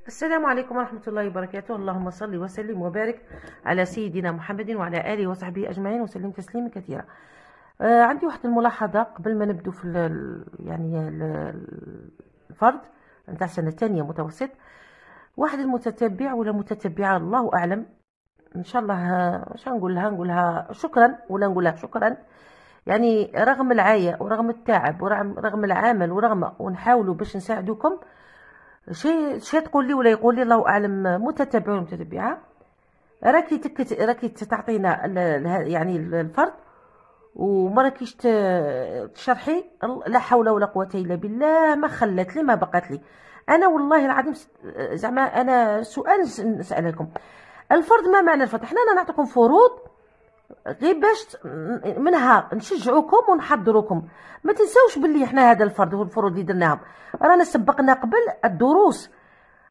السلام عليكم ورحمة الله وبركاته. اللهم صل وسلم وبارك على سيدنا محمد وعلى آله وصحبه أجمعين وسلم تسليما كثيرا. عندي واحد الملاحظة قبل ما نبدو في الفرد نتاع سنة ثانية متوسط. واحد المتتبع ولا متتبعة الله أعلم، إن شاء الله شنو نقولها شكرا ولا نقولها شكرا، يعني رغم العاية ورغم التعب ورغم العمل ونحاولوا باش نساعدوكم. شي تقول لي ولا يقول لي الله اعلم، متتبع ولا متتبعه، راكي تعطينا يعني الفرد وما راكيش تشرحي. لا حول ولا قوه الا بالله، ما خلت لي ما بقات لي. انا والله العظيم زعما انا سؤال نسال لكم، الفرد ما معنى الفرد؟ حنا نعطيكم فروض غير باش منها نشجعوكم ونحضروكم. ما تنساوش باللي حنا هذا الفرد والفروض اللي درناهم رانا سبقنا قبل الدروس.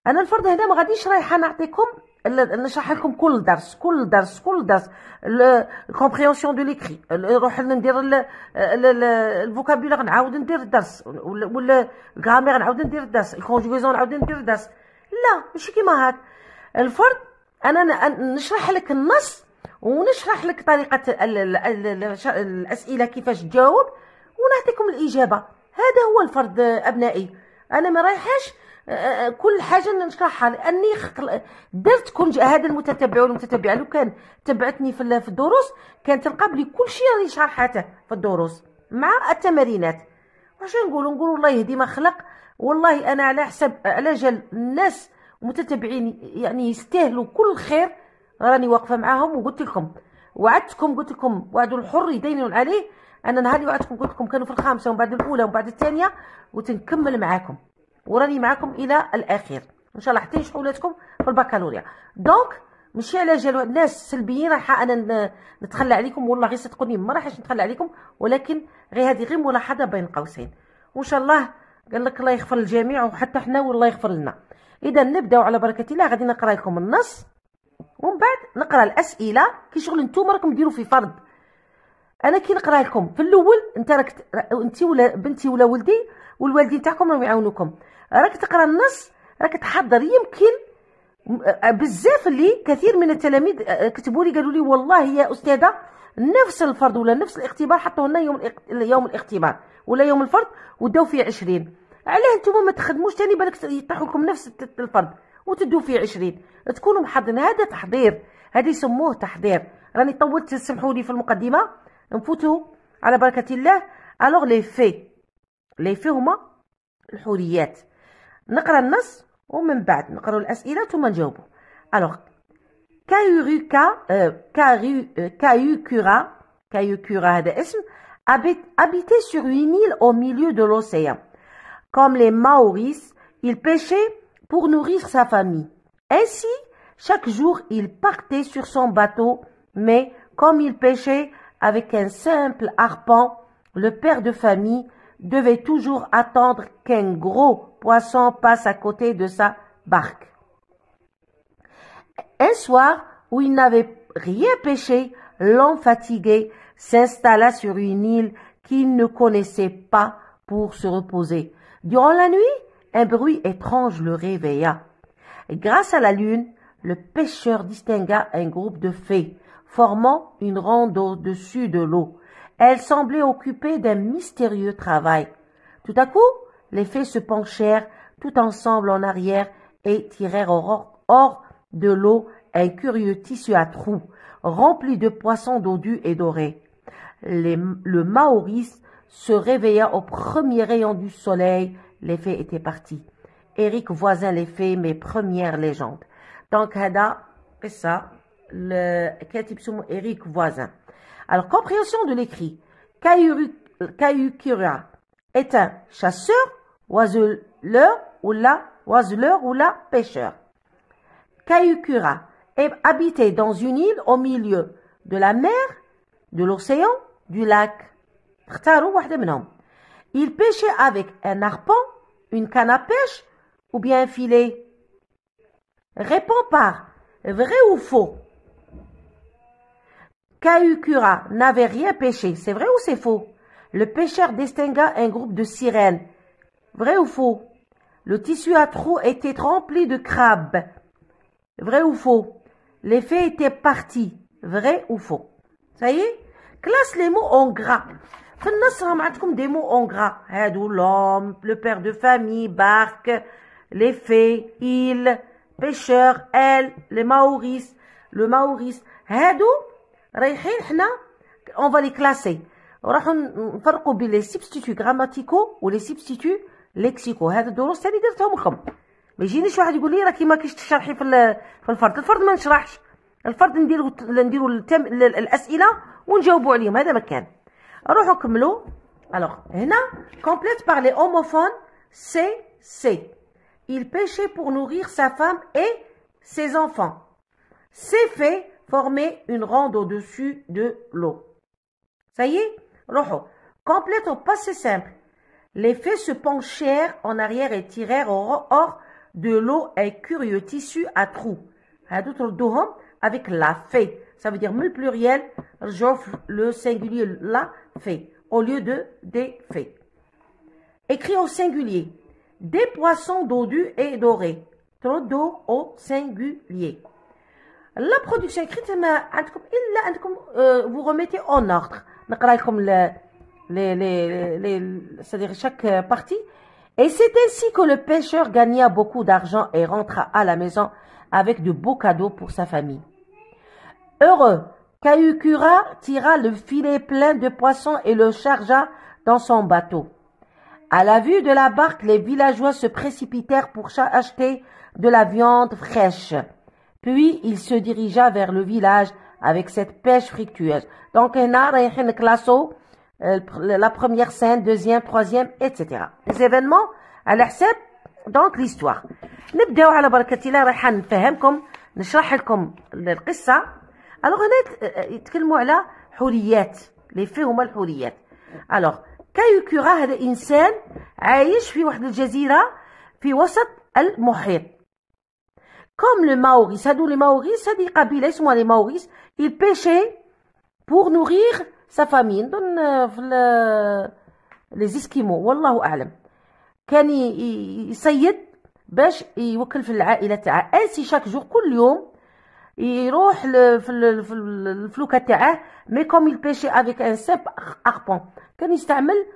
انا الفرد هنا ما غاديش رايحه نعطيكم نشرح لكم كل درس الكومبريونسيون دو ليكري، نروح ندير الفوكابولار نعاود ندير الدرس، ولا الغرامير نعاود ندير الدرس، الكونجوغيزون نعاود ندير الدرس. لا ماشي كيما هاك. الفرد انا نشرح لك النص ونشرح لك طريقة الأسئلة كيفاش تجاوب ونعطيكم الإجابة. هذا هو الفرد أبنائي. أنا ما رايحاش كل حاجة نشرحها لأني درت كل هذا المتتبع والمتتبعة. لو كان تبعتني في الدروس كان تلقى بلي كل شيء راني شرحاته في الدروس مع التمارينات. واش نقول الله يهدي ما خلق. والله أنا على حسب على جال الناس متتبعين يعني يستاهلوا كل خير، راني واقفه معاهم. وقلت لكم وعدتكم، قلت لكم وعد الحر يدين عليه. انا نهار اللي وعدتكم قلت لكم كانوا في الخامسه ومن بعد الاولى ومن بعد الثانيه، وتنكمل معاكم وراني معاكم الى الاخير ان شاء الله حتى شحولاتكم في البكالوريا. دونك ماشي على جال الناس سلبيين راح انا نتخلى عليكم. والله غير صدقوني ما راحش نتخلى عليكم، ولكن غير هذه غير ملاحظه بين قوسين. وان شاء الله قال لك الله يغفر للجميع وحتى حنا والله يغفر لنا. اذا نبداو على بركه الله. غادي نقرا لكم النص ومن بعد نقرا الاسئله كي شغل نتوما راكم ديروا في فرض. انا كي نقرا لكم في الاول انت ولا بنتي ولا ولدي والوالدين تاعكم راهم يعاونوكم، راك تقرا النص راك تحضر. يمكن بزاف اللي كثير من التلاميذ كتبوا لي قالوا لي والله يا استاذه نفس الفرض ولا نفس الاختبار حطوه لنا يوم الاختبار ولا يوم الفرض وداو فيه 20. علاه نتوما ما تخدموش تاني بالك يطيحوا لكم نفس الفرض وتدوا فيه 20؟ تكونوا محضرين. هذا تحضير، هذا يسموه تحضير. راني طولت، سمحوا لي في المقدمه. نفوتوا على بركه الله. الوغ لي في هما الحوريات. نقرا النص ومن بعد نقراو الاسئله ثم نجاوبوا. الوغ كايوكورا هذا اسم habité sur une île au milieu de l'océan. Comme les Maoris, il pêchait pour nourrir sa famille. Ainsi, chaque jour, il partait sur son bateau, mais comme il pêchait avec un simple harpon, le père de famille devait toujours attendre qu'un gros poisson passe à côté de sa barque. Un soir, où il n'avait rien pêché, l'homme fatigué s'installa sur une île qu'il ne connaissait pas pour se reposer. Durant la nuit, un bruit étrange le réveilla. Grâce à la lune, le pêcheur distingua un groupe de fées formant une ronde au-dessus de l'eau. Elles semblaient occupées d'un mystérieux travail. Tout à coup, les fées se penchèrent tout ensemble en arrière et tirèrent hors de l'eau un curieux tissu à trous rempli de poissons dodus et dorés. Le Maoris se réveilla au premier rayon du soleil. Les fées étaient parties. Éric Voisin, les fées, mes premières légendes. Donc, هذا قصة الكاتب اسمه Éric Voisin. Alors, compréhension de l'écrit. Kaiyukura est un chasseur, oiseleur ou la pêcheur. Kaiyukura est habité dans une île au milieu de la mer, de l'océan, du lac. Il pêchait avec un harpon, une canne à pêche ou bien un filet. Réponds par vrai ou faux. Kaiyukura n'avait rien pêché. C'est vrai ou c'est faux? Le pêcheur distingua un groupe de sirènes. Vrai ou faux? le tissu à trous était rempli de crabes. Vrai ou faux? Les fées étaient parties. Vrai ou faux? Ça y est? Classe les mots en gras. في النص راهم عندكم des mots en gras. هادو l'homme, le père de famille, barque, les fées, il, pêcheur, elle, les maoris, le maoris. هادو رايحين حنا on va les classer. وراح نفرقوا بين les substituts grammaticaux و les substituts lexicaux. هاد الدروس تاني درتهم لكم. ما يجينيش واحد يقول لي راكي ما كاينش تشرحي في الفرد ما نشرحش. الفرد نديرو الاسئله ونجاوبوا عليهم. هذا مكان. روحوا كملوا. alors هنا complète par les homophones C. Il pêchait pour nourrir sa femme et ses enfants. Ces faits formaient une ronde au-dessus de l'eau. Ça y est? روحوا complète au passé simple. Les faits se penchèrent en arrière et tirèrent hors de l'eau un curieux tissu à trous. هادو تردوهم avec la fée. Ça veut dire le pluriel, le singulier la fée, au lieu de des fées. Écrit au singulier. Des poissons dodus et dorés. Trodo au singulier. La production écrite, vous remettez en ordre. C'est-à-dire chaque partie. Et c'est ainsi que le pêcheur gagna beaucoup d'argent et rentra à la maison avec de beaux cadeaux pour sa famille. Heureux, Kayukura tira le filet plein de poissons et le chargea dans son bateau. À la vue de la barque, les villageois se précipitèrent pour acheter de la viande fraîche. Puis il se dirigea vers le village avec cette pêche fructueuse. Donc, la première scène, deuxième, troisième, etc. Les événements à l'حساب donc l'histoire. نبداو على بركة الله. راح نفهمكم نشرح لكم القصة. alors هنا يتكلموا على حوريات. لي في هما الحوريات. alors كايوكورا هذا إنسان عايش في واحد الجزيرة في وسط المحيط. comme le Maoris. هادو les Maoris هذه قبيلة اسمها les Maoris. il pêchait pour nourrir sa famille. نظن في les Esquimaux والله أعلم. كان يصيد باش يوكل في العائلة تاعه. انسي شاك جور كل يوم يروح في الفلوكة تاعه. مي كوم يل بيشي افيك ان سيب اربون. كان يستعمل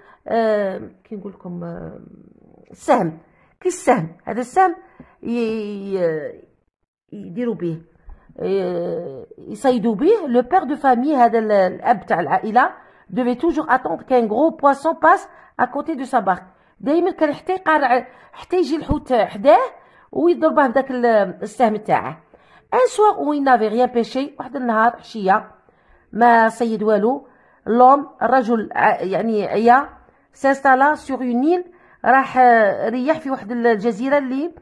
كي نقول لكم السهم. كي السهم. هذا السهم يديروا به يصيدوا به. لو بير دو فامي هذا الاب تاع العائلة devait toujours attendre qu'un gros poisson passe à côté de sa barque. دايما كان حتى يقارع حتى يجي الحوت حداه ويضربه بداك السهم تاعه. ان سوار وين نافي ريان بيشي. واحد النهار عشيه ما صيد والو. لوم الرجل يعني عيا سانستالا سور اون نيل. راح ريح في واحد الجزيره اللي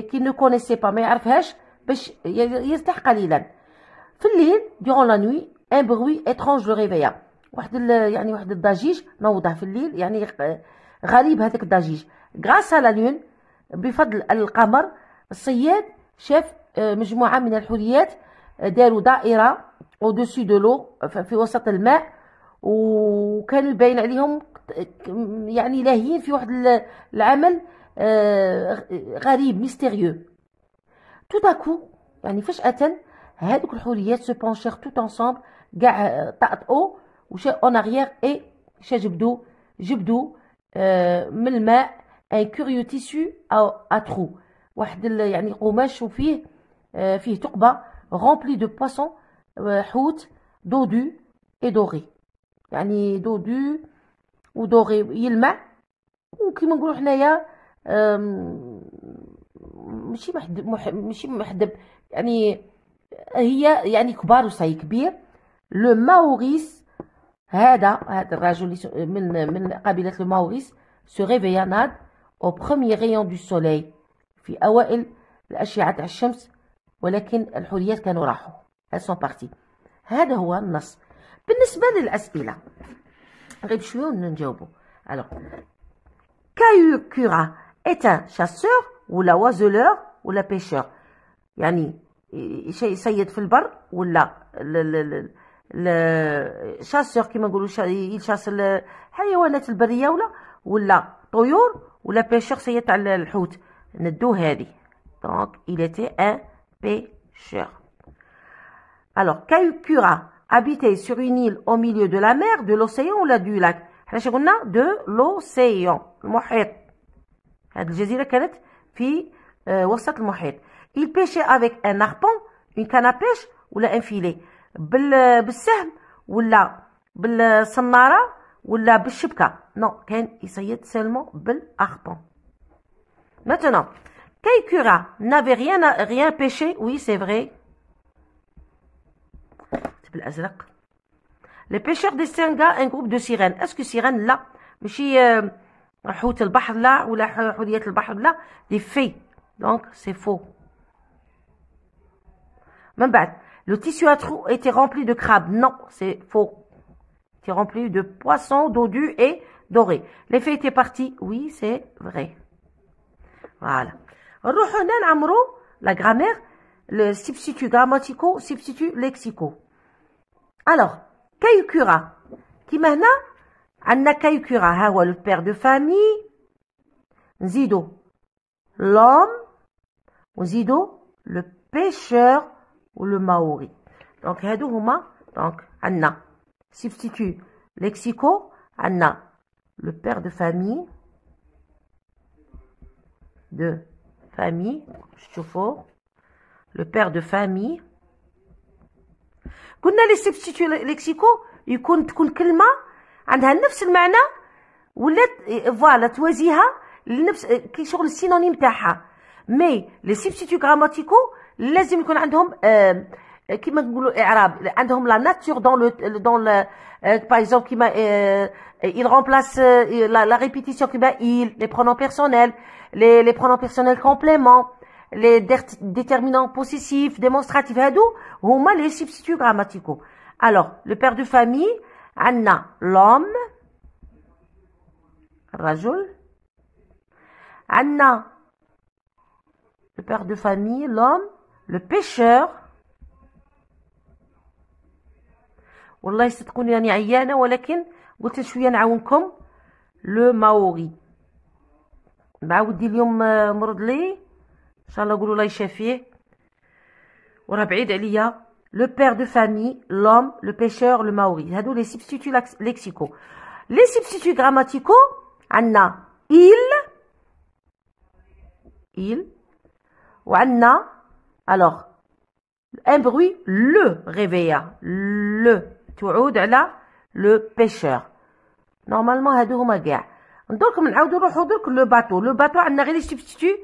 كي نو كونيسي با ما يعرفهاش باش يرتاح قليلا. في الليل دورون لا نوي ان بروي اترونج لو ريفيا. واحد يعني واحد الضجيج نوضه في الليل يعني غريب هذاك الضجيج. غراس على لون بفضل القمر الصياد شاف مجموعة من الحوريات داروا دائرة او دوسي دو لو في وسط الماء. وكانوا يبين عليهم يعني لاهيين في واحد العمل غريب ميستيريو. تو داكو يعني فجأة هذوك الحوريات سو بونشير توت انصامبل كاع طاطئوا وشا اون اريير اي شا جبدوا من الماء ان كوريو تيسو او اترو. واحد يعني قماش وفيه فيه ثقبه رامبلي دو بواسون حوت دودو اي دوري. يعني دودو ودوري يلمع. وكيما نقولوا حنايا ماشي محدب يعني هي يعني كبار وصاي كبير. لو ماوريس هذا الرجل من قبيلة الماوريس se réveilla ناد au premier rayon du soleil في أوائل الأشعة تاع الشمس. ولكن الحوريات كانوا راحوا. elles sont parties. هذا هو النص. بالنسبة للأسئلة غير شوية ونجاوبوا. alors Kayukura est un chasseur ولا oiseleur ولا pêcheur. يعني يصيد في البر ولا الشاسور كيما نقولوا يشاس الحيوانات البريه ولا الطيور ولا بيشور سي تاع الحوت ندو هذه. دونك il était un pêcheur. Alors Kailkura habitait sur une île au milieu de la mer, de l'océan ou du lac. حنا شنو قلنا de l'océan المحيط. هذه الجزيرة كانت في وسط المحيط. Il pêchait avec un harpon, une canne à pêche ولا un filet. بالسهم ولا بالصنارة ولا بالشبكة. non كان يصيد seulement بالharpon. Maintenant Kailkura n'avait rien pêché. oui c'est vrai. بالازرق. Les pêcheurs distinguent un groupe de sirènes. est-ce que sirène لا ماشي حوت البحر لا ولا حوريات البحر لا des fées. donc c'est faux. من بعد le tissu à trous était rempli de crabes. non c'est faux. était rempli de poissons dodus et dorés. les fées étaient parties. oui c'est vrai. voilà. نروحو هنا نعمرو la grammaire, le substitut grammaticaux, substitut lexicaux. alors Kailkura كيما هنا عندنا Kailkura ها هو le père de famille. نزيدو l'homme ونزيدو le pêcheur ou le maori. donc هادو هما. donc عندنا substitut lexicaux. عندنا le père de famille شوفوا le père de famille. قلنا لي سبستيتيو ليكسيكو تكون كلمه عندها نفس المعنى ولا فوالا توازيها لنفس كي شغل السينونيم تاعها. مي لي سبستيتيو غراماتيكو لازم يكون عندهم كيما نقولوا اعراب. عندهم لا ناتور دون باغ اكزومبل كيما il remplace la répétition كيما il, les pronoms personnels, les pronoms personnels compléments, les déterminants possessifs, démonstratifs, هادو هما les substituts grammaticaux. alors le père de famille عندنا l'homme الرجل. عندنا le père de famille l'homme. le pêcheur والله صدقوني راني عيانه ولكن قلت شويه نعاونكم. لو ماوري مع ودي اليوم مرض لي ان شاء الله نقولوا الله يشافيه وراه بعيد عليا. لو بير دو فامي لوم لو بيشور لو ماوري. هادو لي سبستيتيو ليكسيكو. لي سبستيتيو غراماتيكو عندنا il وعندنا alors un bruit le réveilla. le تعود على لو بيشور. نورمالمون هادو هما كاع. درك نعاودو نروحو درك لو باتو عندنا غير لي سبستيتيو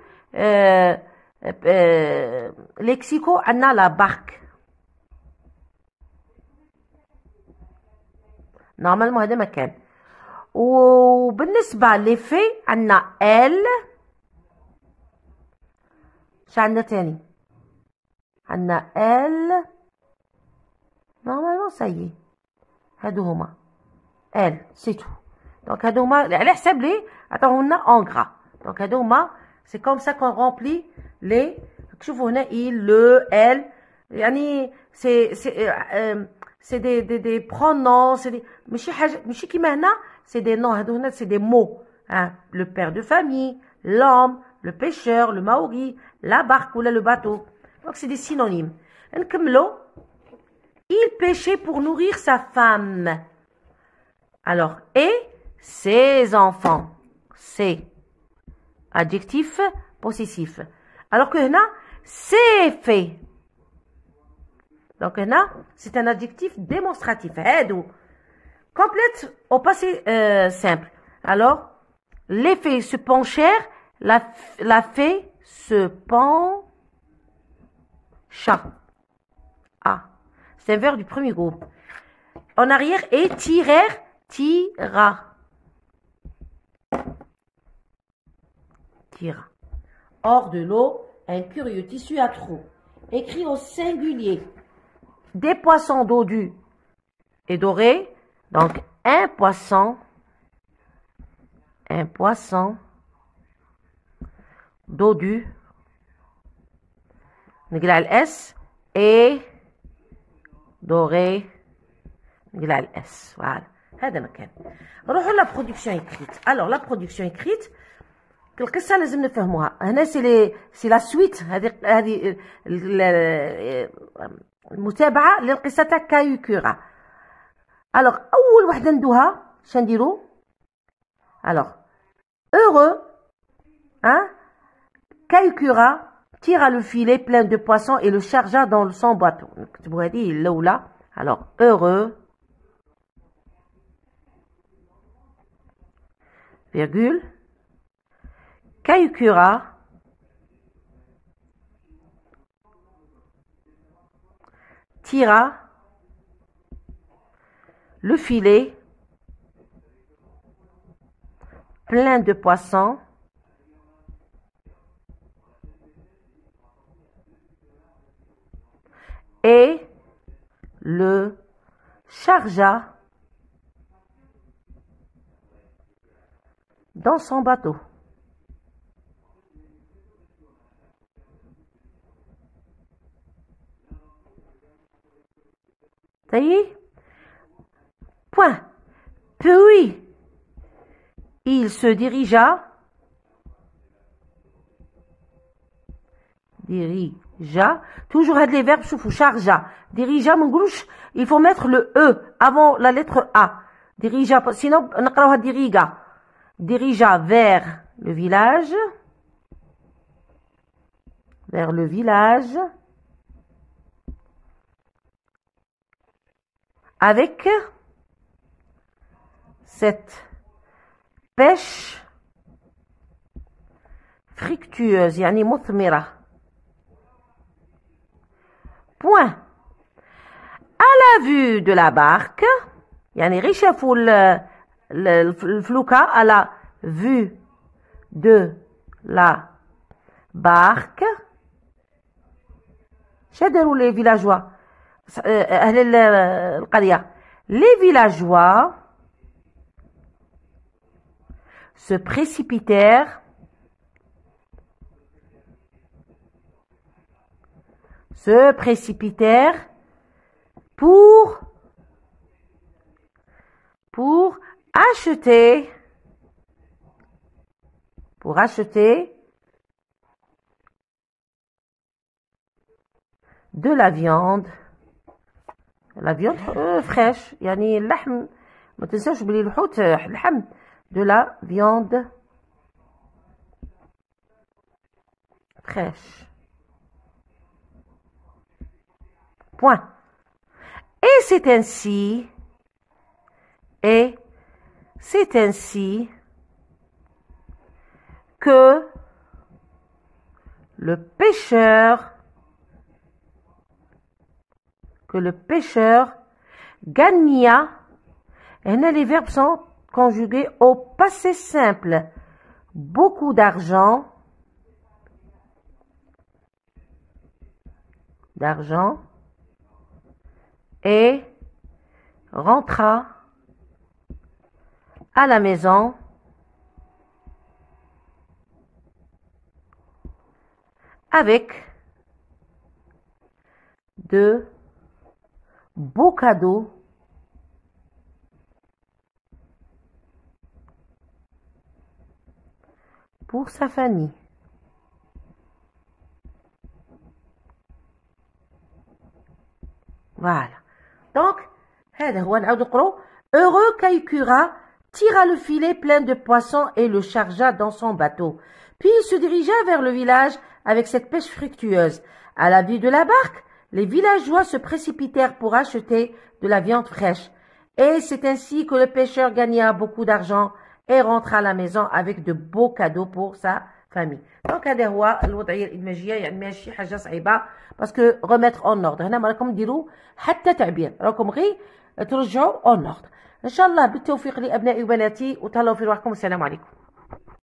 ليكسيكو. عندنا لا بارك. نورمالمون هذا مكان. وبالنسبه لي في عندنا ال. ش عندنا تاني عندنا ال. نورمالمون سايي هادو هما ال سيتو. دونك هادو هما على حساب لي عطاو لنا اون غرا. دونك هادو هما سي كوم سا كون رومبلي لي. تشوفوا هنا il le elle يعني سي دي برونون. سي دي ماشي حاجه ماشي كيما هنا سي دي نون. هادو هنا سي دي مو. لو بير دو فامي l'homme le pêcheur le maori la barque ولا le bateau. donc c'est des synonymes. نكملوا. il pêchait pour nourrir sa femme. alors et ses enfants. c'est adjectif possessif. alors que هنا c'est fait. donc هنا c'est un adjectif démonstratif. هادو complète au passé simple. alors les fées se penchèrent. la fée se pencha. c'est un verbe du premier groupe. en arrière et tirèrent. tira. hors de l'eau un curieux tissu à trous écrit au singulier. des poissons dodus et dorés. donc un poisson dodu نقلع الاس et doré نقلع الاس. voilà هذا مكان. نروحوا لا برودكسيون اكريت. الوغ لا برودكسيون اكريت القصه لازم نفهموها هنا. سي لا سويت. هذه المتابعه للقصه تاع كايو كورا. الوغ اول وحده ندوها اش نديرو؟ الوغ heureux hein كايو كورا tira le filet plein de poissons et le chargea dans son bateau. نكتبوا هذه الاولى. الوغ heureux virgule كايو كورا tira le filet plein de poissons et le chargea dans son bateau. Ça y est? Point. Puis, il se dirigea toujours les verbes شوفوا chargea dirigea ما نقولوش il faut mettre le e avant la lettre a. Dirigea sinon نقراوها dirigea vers le village avec cette pêche fructueuse يعني مثمرة. Point. À la vue de la barque يعني غير شافوا الفلوكة. à la vue de la barque شادروا les villageois أهل القرية. Les villageois se précipitèrent pour acheter de la viande fraîche يعني اللحم. ما تنساوش بلي الحوت اللحم. de la viande fraîche. Point. Et c'est ainsi que le pêcheur gagna. Et là, les verbes sont conjugués au passé simple. Beaucoup d'argent et rentra à la maison avec de beaux cadeaux pour sa famille. Voilà. Donc, هذا هو. نعاود نقرأ. Heureux كايو كورا tira le filet plein de poissons et le chargea dans son bateau. Puis il se dirigea vers le village avec cette pêche fructueuse. À la vue de la barque, les villageois se précipitèrent pour acheter de la viande fraîche. Et c'est ainsi que le pêcheur gagna beaucoup d'argent et rentra à la maison avec de beaux cadeaux pour sa famille. Donc هذا هو الوضعية الإدماجية. يعني ماشي حاجة صعيبة باسكو remettre en ordre. هنا ما راكم ديروا حتى تعبير، راكم غير ترجعوا en ordre. إن شاء الله بالتوفيق لأبنائي وبناتي، وتهلاو في روحكم. السلام عليكم.